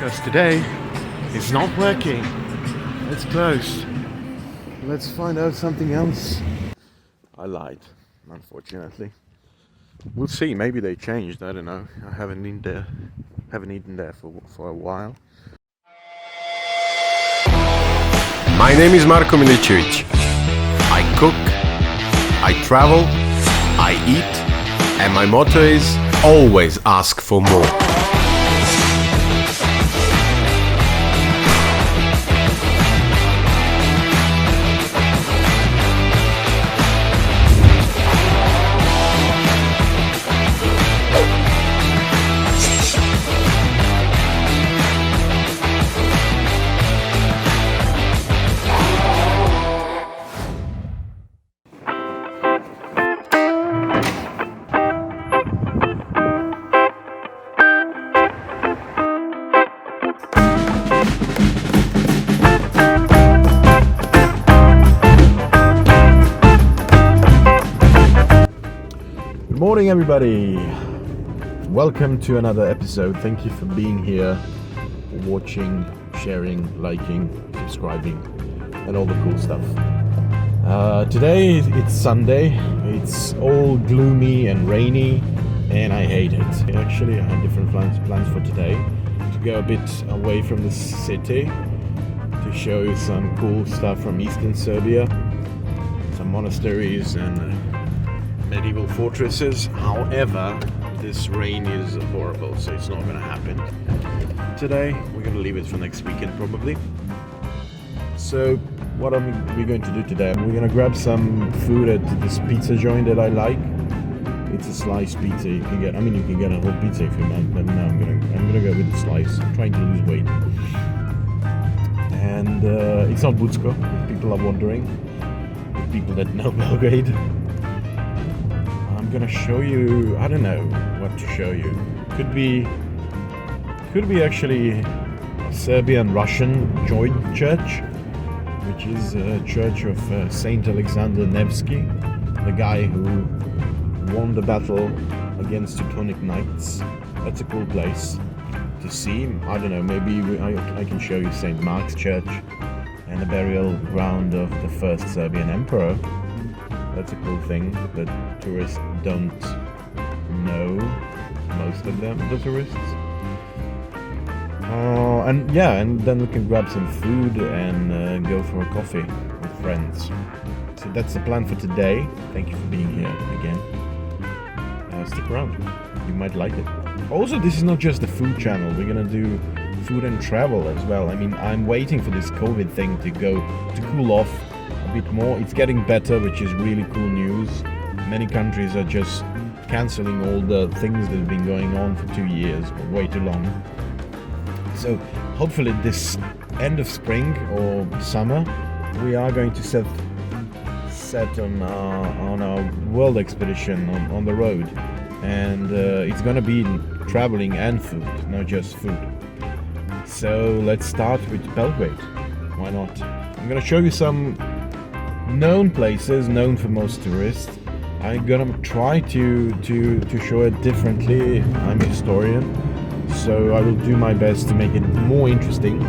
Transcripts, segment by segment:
because today it's not working. It's closed. Let's find out something else. I lied, unfortunately. We'll see. Maybe they changed. I don't know. I haven't eaten there for a while. My name is Marko Milicevic. I cook, I travel, I eat, and my motto is always ask for more. Good morning, everybody. Welcome to another episode. Thank you for being here, watching, sharing, liking, subscribing, and all the cool stuff. Today it's Sunday. It's all gloomy and rainy, and I hate it. Actually, I had different plans for today to go a bit away from the city to show you some cool stuff from eastern Serbia, some monasteries and medieval fortresses. However, this rain is horrible, so it's not going to happen today. We're going to leave it for next weekend probably. So what are we going to do today? We're going to grab some food at this pizza joint that I like. It's a sliced pizza. You can get a whole pizza if you want, but no, I'm gonna go with the slice. I'm trying to lose weight. And it's not Bucko, if people are wondering, if people that know Belgrade. I'm gonna show you, I don't know what to show you. Could be actually Serbian-Russian joint church, which is a church of Saint Alexander Nevsky, the guy who won the battle against Teutonic Knights. That's a cool place to see. I don't know, maybe I can show you St. Mark's Church and the burial ground of the first Serbian emperor. That's a cool thing that tourists don't know, most of them, the tourists. And then we can grab some food and go for a coffee with friends. So that's the plan for today. Thank you for being here again. Stick around, you might like it. Also, this is not just the food channel, we're gonna do food and travel as well. I mean, I'm waiting for this COVID thing to cool off a bit more. It's getting better, which is really cool news. Many countries are just cancelling all the things that have been going on for 2 years, or way too long. So hopefully this end of spring or summer, we are going to set on our world expedition on the road, and it's gonna be traveling and food, not just food. So let's start with Belgrade. Why not? I'm gonna show you some known places, known for most tourists. I'm gonna try to show it differently. I'm a historian, so I will do my best to make it more interesting.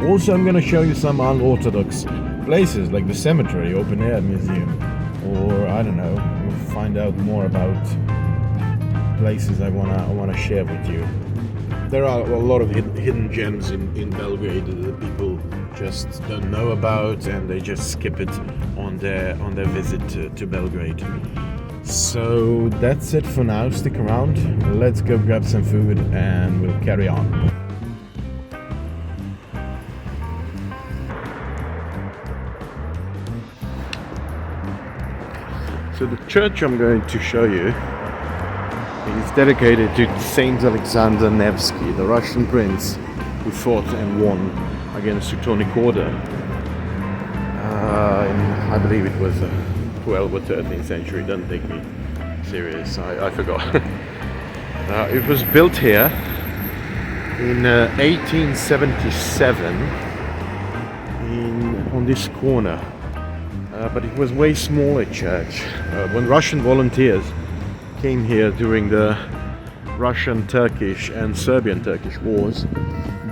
Also, I'm gonna show you some unorthodox places like the cemetery, open air museum, or I don't know, we'll find out more about places I wanna share with you. There are a lot of hidden gems in Belgrade that people just don't know about, and they just skip it on their visit to Belgrade. So that's it for now. Stick around. Let's go grab some food and we'll carry on. So the church I'm going to show you is dedicated to Saint Alexander Nevsky, the Russian prince who fought and won against Teutonic Order. I believe it was 12th or 13th century. Don't take me serious, I forgot. It was built here in 1877 on this corner. But it was way smaller church. When Russian volunteers came here during the Russian-Turkish and Serbian-Turkish wars,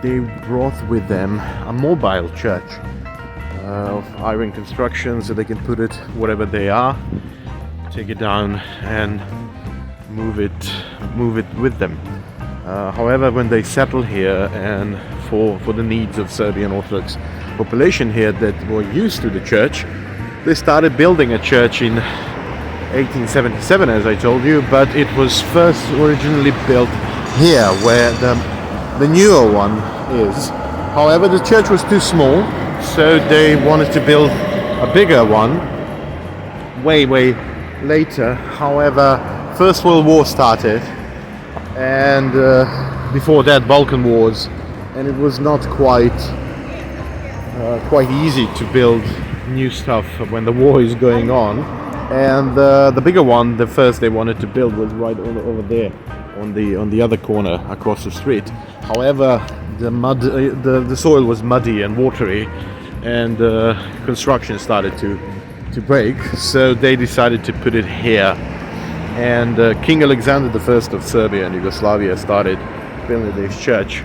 they brought with them a mobile church of iron construction, so they can put it wherever they are, take it down and move it with them. However, when they settle here and for the needs of Serbian Orthodox population here that were used to the church, they started building a church in 1877, as I told you, but it was first originally built here where the newer one is. However, the church was too small, so they wanted to build a bigger one way later. However, First World War started, and before that Balkan Wars, and it was not quite easy to build new stuff when the war is going on. And the bigger one, the first they wanted to build, was right over there on the other corner across the street. However, the soil was muddy and watery, and construction started to break, so they decided to put it here. And King Alexander I of Serbia and Yugoslavia started building this church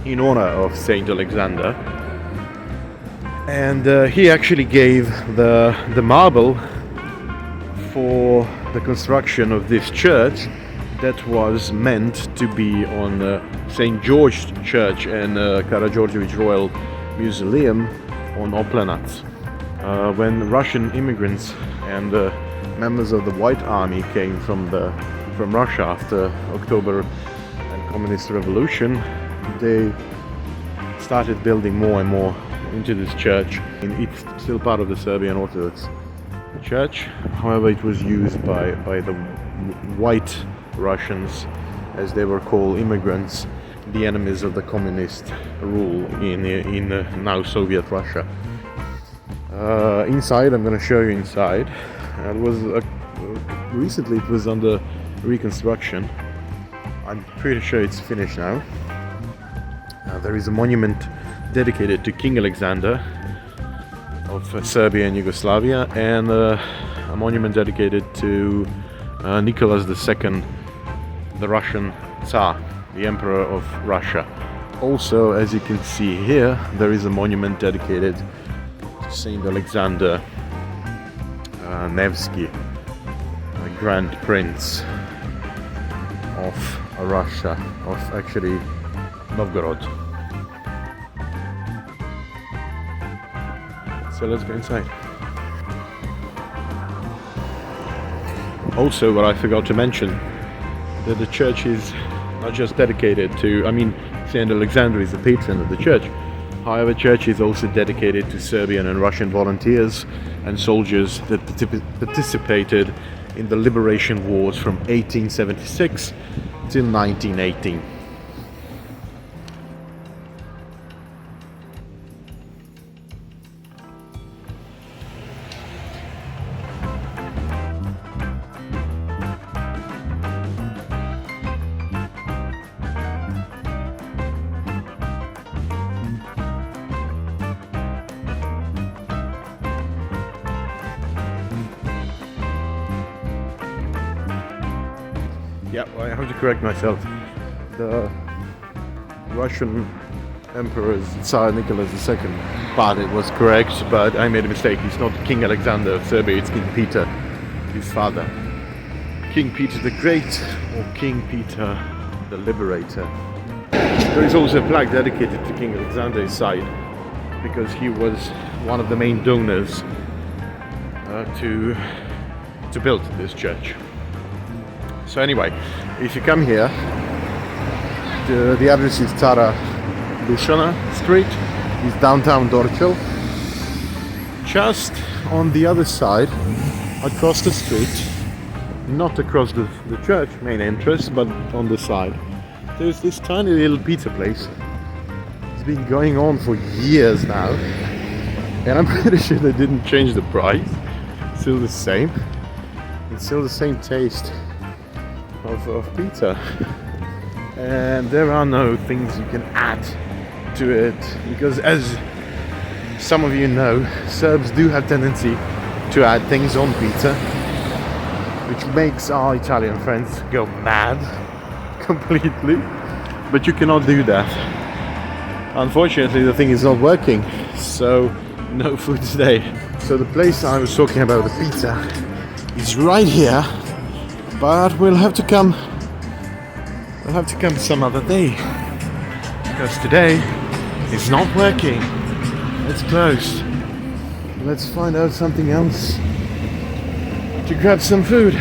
in honor of Saint Alexander, and he actually gave the marble for the construction of this church that was meant to be on St. George Church and Karađorđević Royal Mausoleum on Oplenac. When Russian immigrants and members of the White Army came from Russia after October and Communist Revolution, they started building more and more into this church. It's still part of the Serbian Orthodox Church. However, it was used by the white Russians, as they were called, immigrants, the enemies of the communist rule in now Soviet Russia. Inside, I'm going to show you inside. It was recently it was under reconstruction. I'm pretty sure it's finished now. There is a monument dedicated to King Alexander of Serbia and Yugoslavia, and a monument dedicated to Nicholas II, the Russian Tsar, the Emperor of Russia. Also, as you can see here, there is a monument dedicated to Saint Alexander Nevsky, the Grand Prince of Russia, of actually Novgorod. So let's go inside. Also, what I forgot to mention, that the church is not just dedicated to, Saint Alexander is the patron of the church. However, church is also dedicated to Serbian and Russian volunteers and soldiers that participated in the liberation wars from 1876 till 1918. Yeah, well, I have to correct myself. The Russian Emperor's Tsar Nicholas II part, it was correct, but I made a mistake. He's not King Alexander of Serbia, it's King Peter, his father. King Peter the Great, or King Peter the Liberator. There is also a plaque dedicated to King Alexander's side, because he was one of the main donors to build this church. So anyway, if you come here, the address is Cara Dušana Street, is downtown Dorčel. Just on the other side, across the street, not across the church main entrance, but on the side, there's this tiny little pizza place. It's been going on for years now, and I'm pretty sure they didn't change the price. It's still the same. It's still the same taste of pizza, and there are no things you can add to it, because as some of you know, Serbs do have tendency to add things on pizza, which makes our Italian friends go mad. completely, but you cannot do that. Unfortunately, the thing is not working, so no food today. So the place I was talking about, the pizza, is right here, but we'll have to come some other day, because today it's not working. It's closed. Let's find out something else to grab some food.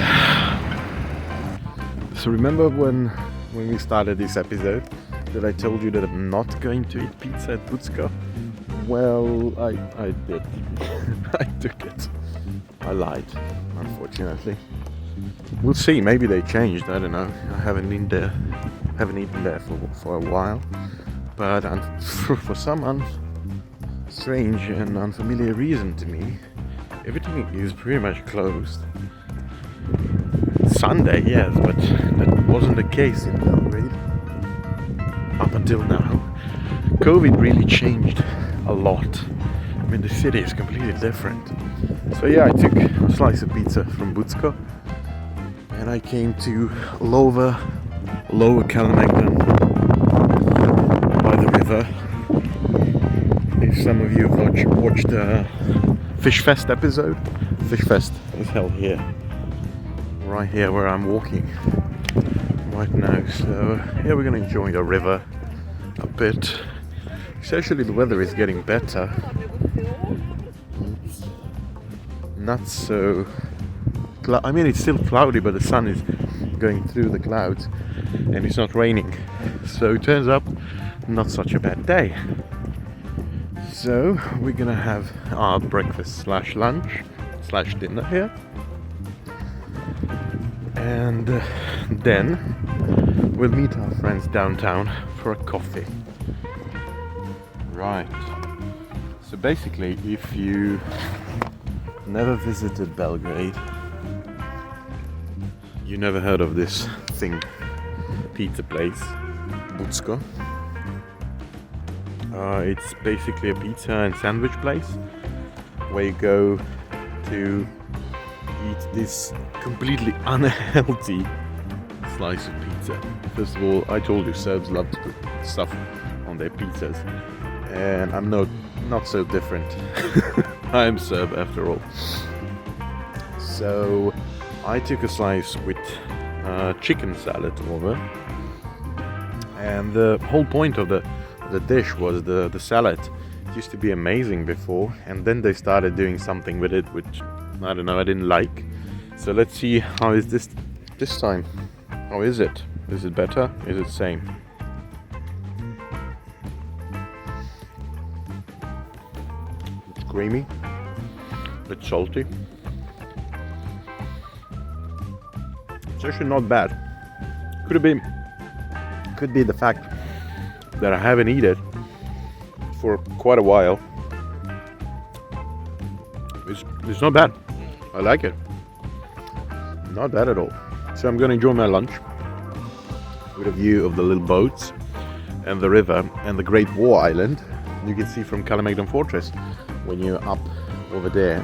So remember when we started this episode that I told you that I'm not going to eat pizza at Bucko? Well, I did. I took it. I lied, unfortunately. We'll see, maybe they changed, I don't know. I haven't eaten there for a while. But for some strange and unfamiliar reason to me, everything is pretty much closed. Sunday, yes, but that wasn't the case in Belgrade up until now. COVID really changed a lot. I mean, the city is completely different. So yeah, I took a slice of pizza from Bucko and I came to Lower Kalemegdan by the river. If some of you have watched the Fish Fest episode, Fish Fest is held here. Right here where I'm walking right now. So here we're gonna enjoy the river a bit. Especially the weather is getting better. It's not so I mean, it's still cloudy, but the sun is going through the clouds and it's not raining. So it turns up not such a bad day. So we're gonna have our breakfast / lunch / dinner here. And then we'll meet our friends downtown for a coffee. Right. So basically, if you never visited Belgrade, you never heard of this thing, pizza place, Bucko. It's basically a pizza and sandwich place where you go to eat this completely unhealthy slice of pizza. First of all, I told you Serbs love to put stuff on their pizzas, and I'm not so different. I am Serb after all. So I took a slice with chicken salad over, and the whole point of the dish was the salad. It used to be amazing before, and then they started doing something with it which I don't know, I didn't like. So let's see how is this time. How is it? Is it better? Is it the same? It's creamy, a bit salty. It's actually not bad. Could be the fact that I haven't eaten it for quite a while. It's not bad. I like it. Not bad at all. So I'm gonna enjoy my lunch with a view of the little boats and the river and the Great War Island you can see from Kalemegdan Fortress when you're up over there.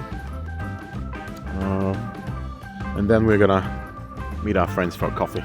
And then we're gonna meet our friends for coffee.